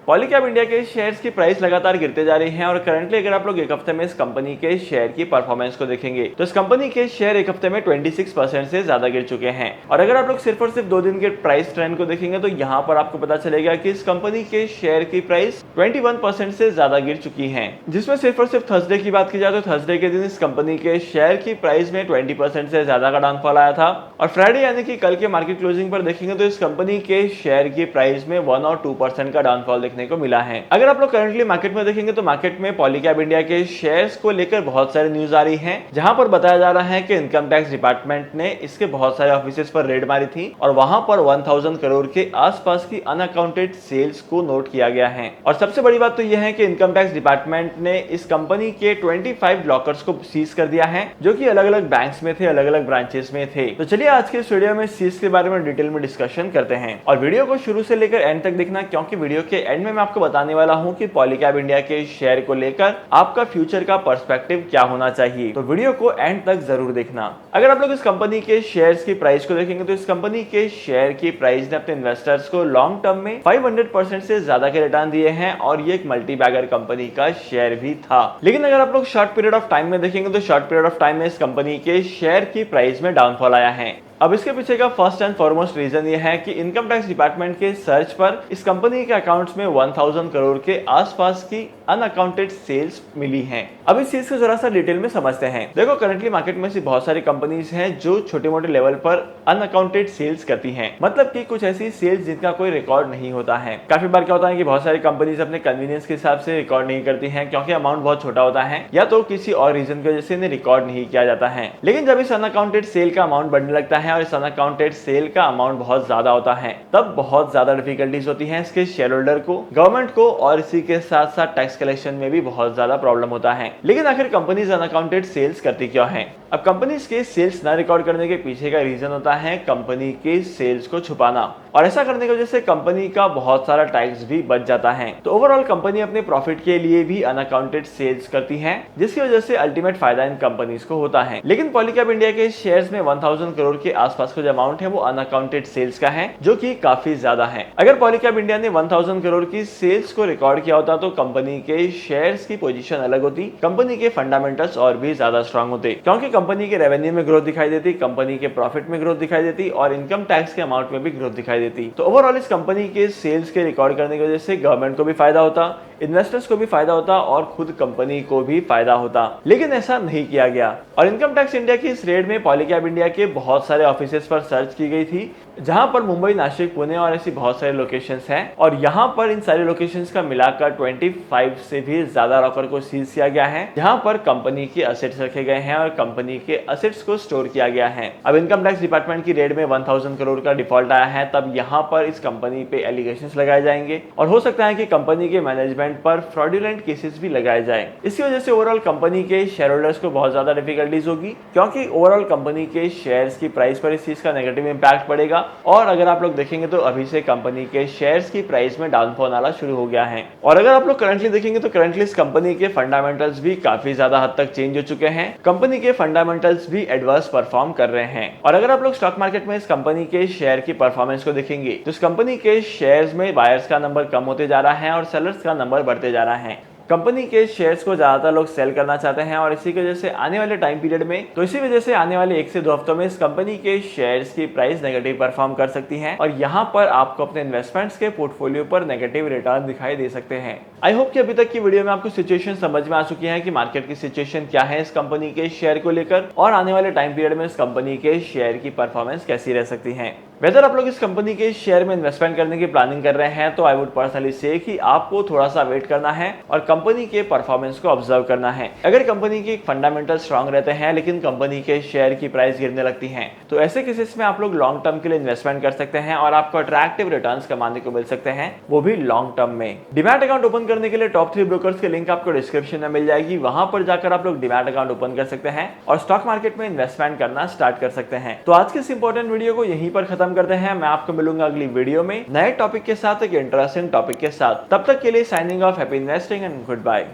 Polycab India के shares की price लगातार गिरते जा रही हैं और करंटली अगर आप लोग एक हफ्ते में इस कंपनी के शेयर की परफॉर्मेंस को देखेंगे तो इस कंपनी के शेयर एक हफ्ते में 26% से ज्यादा गिर चुके हैं। और अगर आप लोग सिर्फ और सिर्फ 2 दिन के प्राइस ट्रेंड को देखेंगे तो यहाँ पर आपको पता चलेगा कि इस कंपनी के शेयर की प्राइस 21% से ज्यादा गिर चुकी है। जिसमें सिर्फ और सिर्फ थर्सडे की बात की जाए तो थर्सडे के दिन इस कंपनी के शेयर की प्राइस में 20% से ज्यादा का डाउनफॉल आया था। और फ्राइडे यानी कि कल के मार्केट क्लोजिंग पर देखेंगे तो इस कंपनी के शेयर की प्राइस में 1 और 2% का डाउनफॉल देखने को मिला है। अगर आप लोग करंटली मार्केट में देखेंगे तो मार्केट में पॉलीकैब इंडिया के शेयर्स को लेकर बहुत सारी न्यूज आ रही हैं, जहां पर बताया जा रहा है कि इनकम टैक्स डिपार्टमेंट ने इसके बहुत सारे ऑफिसेस पर रेड मारी थी और वहां पर 1000 करोड़ के आसपास की अनअकाउंटेड सेल्स को नोट किया गया है। और सबसे बड़ी बात तो यह है कि इनकम टैक्स डिपार्टमेंट ने इस कंपनी के 25 लॉकर्स को सीज कर दिया है, जो कि अलग अलग बैंक्स में थे, अलग अलग ब्रांचेस में थे। तो चलिए आज के इस वीडियो में सीज के बारे में डिटेल में डिस्कशन करते हैं और वीडियो को शुरू से लेकर एंड तक देखना, क्योंकि वीडियो के एंड में मैं आपको बताने वाला हूं कि पॉलीकैब इंडिया के शेयर को लेकर आपका फ्यूचर का पर्सपेक्टिव क्या होना चाहिए। तो वीडियो को एंड तक जरूर देखना। अगर आप लोग इस कंपनी के शेयर्स की प्राइस को देखेंगे तो इस कंपनी के शेयर की प्राइस ने अपने इन्वेस्टर्स को लॉन्ग टर्म में 500% से ज्यादा के रिटर्न दिए हैं और ये एक मल्टी बैगर कंपनी का शेयर भी था। लेकिन अगर आप लोग शॉर्ट पीरियड ऑफ टाइम में देखेंगे तो शॉर्ट पीरियड ऑफ टाइम में इस कंपनी के शेयर की प्राइस में डाउनफॉल आया है। अब इसके पीछे का फर्स्ट एंड फॉरमोस्ट रीजन ये है कि इनकम टैक्स डिपार्टमेंट के सर्च पर इस कंपनी के अकाउंट्स में 1000 करोड़ के आसपास की अनअकाउंटेड सेल्स मिली हैं। अब इस चीज को जरा सा डिटेल में समझते हैं। देखो करंटली मार्केट में ऐसी बहुत सारी कंपनीज हैं जो छोटे मोटे लेवल पर अनअकाउंटेड सेल्स करती हैं, मतलब कि कुछ ऐसी सेल्स जिनका कोई रिकॉर्ड नहीं होता है। काफी बार क्या होता है कि बहुत सारी कंपनीज अपने कन्वीनियंस के हिसाब से रिकॉर्ड नहीं करती हैं, क्योंकि अमाउंट बहुत छोटा होता है या तो किसी और रीजन की वजह से इन्हें रिकॉर्ड नहीं किया जाता है। लेकिन जब इस अनअकाउंटेड सेल का अमाउंट बढ़ने लगता है और इस अनअकाउंटेड सेल का अमाउंट बहुत ज्यादा होता है, तब बहुत ज्यादा डिफिकल्टीज होती हैं इसके शेयर होल्डर को, गवर्नमेंट को, और इसी के साथ साथ टैक्स कलेक्शन में भी बहुत ज्यादा प्रॉब्लम होता है। लेकिन आखिर कंपनीज अनअकाउंटेड सेल्स करती क्यों हैं? अब कंपनीज के सेल्स न रिकॉर्ड करने के पीछे का रीजन होता है कंपनी के सेल्स को छुपाना, और ऐसा करने की वजह से कंपनी का बहुत सारा टैक्स भी बच जाता है। तो ओवरऑल कंपनी अपने प्रॉफिट के लिए भी अनअकाउंटेड सेल्स करती है, जिसकी वजह से अल्टीमेट फायदा इन कंपनीज को होता है। लेकिन पॉलीकैब इंडिया के शेयर्स में 1000 करोड़ के आसपास का जो अमाउंट है वो अनअकाउंटेड सेल्स का है, जो कि काफी ज्यादा है। अगर पॉलीकैब इंडिया ने 1000 करोड़ की सेल्स को रिकॉर्ड किया होता तो कंपनी के शेयर्स की पोजीशन अलग होती, कंपनी के फंडामेंटल्स और भी ज्यादा स्ट्रांग होते, क्योंकि कंपनी के रेवेन्यू में ग्रोथ दिखाई देती, कंपनी के प्रॉफिट में ग्रोथ दिखाई देती और इनकम टैक्स के अमाउंट में भी ग्रोथ दिखाई देती। तो ओवरऑल इस कंपनी के सेल्स के रिकॉर्ड करने की वजह से गवर्नमेंट को भी फायदा होता, इन्वेस्टर्स को भी फायदा होता और खुद कंपनी को भी फायदा होता। लेकिन ऐसा नहीं किया गया और इनकम टैक्स इंडिया की इस रेड में पॉलीकैब इंडिया के बहुत सारे ऑफिसेस पर सर्च की गई थी, जहां पर मुंबई, नासिक, पुणे और ऐसी बहुत सारे लोकेशंस हैं। और यहां पर इन सारे लोकेशंस का मिलाकर 25 से भी ज्यादा लॉकर को सीज किया गया है, जहां पर कंपनी के असेट्स रखे गए हैं और कंपनी के असेट्स को स्टोर किया गया है। अब इनकम टैक्स डिपार्टमेंट की रेड में 1000 करोड़ का डिफॉल्ट आया है, तब यहां पर इस कंपनी पे एलिगेशंस लगाए जाएंगे और हो सकता है कि कंपनी के मैनेजमेंट पर फ्रॉडुलेंट केसेस भी लगाए जाएं। इसी वजह से ओवरऑल कंपनी के शेयर होल्डर्स को बहुत ज्यादा डिफिकल्टीज होगी, क्योंकि ओवरऑल कंपनी के शेयर्स की प्राइस पर इस चीज का नेगेटिव इंपैक्ट पड़ेगा। और अगर आप लोग देखेंगे तो अभी से कंपनी के शेयर्स की प्राइस में डाउनफॉल आना शुरू हो गया है। और अगर आप लोग करंटली देखेंगे तो करंटली इस कंपनी के फंडामेंटल्स भी काफी ज्यादा हद तक चेंज हो चुके हैं, कंपनी के फंडामेंटल्स भी एडवर्स परफॉर्म कर रहे हैं। और अगर आप लोग स्टॉक मार्केट में इस कंपनी के शेयर की परफॉर्मेंस को देखेंगे तो इस कंपनी के शेयर्स में बायर्स का नंबर कम होते जा रहा है और सेलर्स का नंबर बढ़ते जा रहा है। कंपनी के शेयर्स को ज्यादातर लोग सेल करना चाहते हैं और इसी की वजह से आने वाले टाइम पीरियड में, तो इसी वजह से आने वाले 1 से 2 हफ्तों में इस कंपनी के शेयर्स की प्राइस नेगेटिव परफॉर्म कर सकती है और यहाँ पर आपको अपने इन्वेस्टमेंट्स के पोर्टफोलियो पर नेगेटिव रिटर्न दिखाई दे सकते हैं। आई होप कि अभी तक की वीडियो में आपको सिचुएशन समझ में आ चुकी है कि मार्केट की सिचुएशन क्या है इस कंपनी के शेयर को लेकर और आने वाले टाइम पीरियड में इस कंपनी के शेयर की परफॉर्मेंस कैसी रह सकती है। वेदर आप लोग इस कंपनी के शेयर में इन्वेस्टमेंट करने की प्लानिंग कर रहे हैं तो आई वुड पर्सनली से कि आपको थोड़ा सा वेट करना है और कंपनी के परफॉर्मेंस को ऑब्जर्व करना है। अगर कंपनी के फंडामेंटल स्ट्रांग रहते हैं लेकिन कंपनी के शेयर की प्राइस गिरने लगती है, तो ऐसे केसेस में आप लोग लॉन्ग टर्म के लिए इन्वेस्टमेंट कर सकते हैं और आपको अट्रैक्टिव रिटर्न्स कमाने को मिल सकते हैं, वो भी लॉन्ग टर्म में। डीमैट अकाउंट ओपन करने के लिए टॉप 3 ब्रोकर्स के लिंक आपको डिस्क्रिप्शन में मिल जाएगी, वहां पर जाकर आप लोग डीमैट अकाउंट ओपन कर सकते हैं और स्टॉक मार्केट में इन्वेस्टमेंट करना स्टार्ट कर सकते हैं। तो आज के इस इंपॉर्टेंट वीडियो को यहीं पर खत्म करते हैं। मैं आपको मिलूंगा अगली वीडियो में नए टॉपिक के साथ, एक इंटरेस्टिंग टॉपिक के साथ। तब तक के लिए signing off, happy investing and good bye.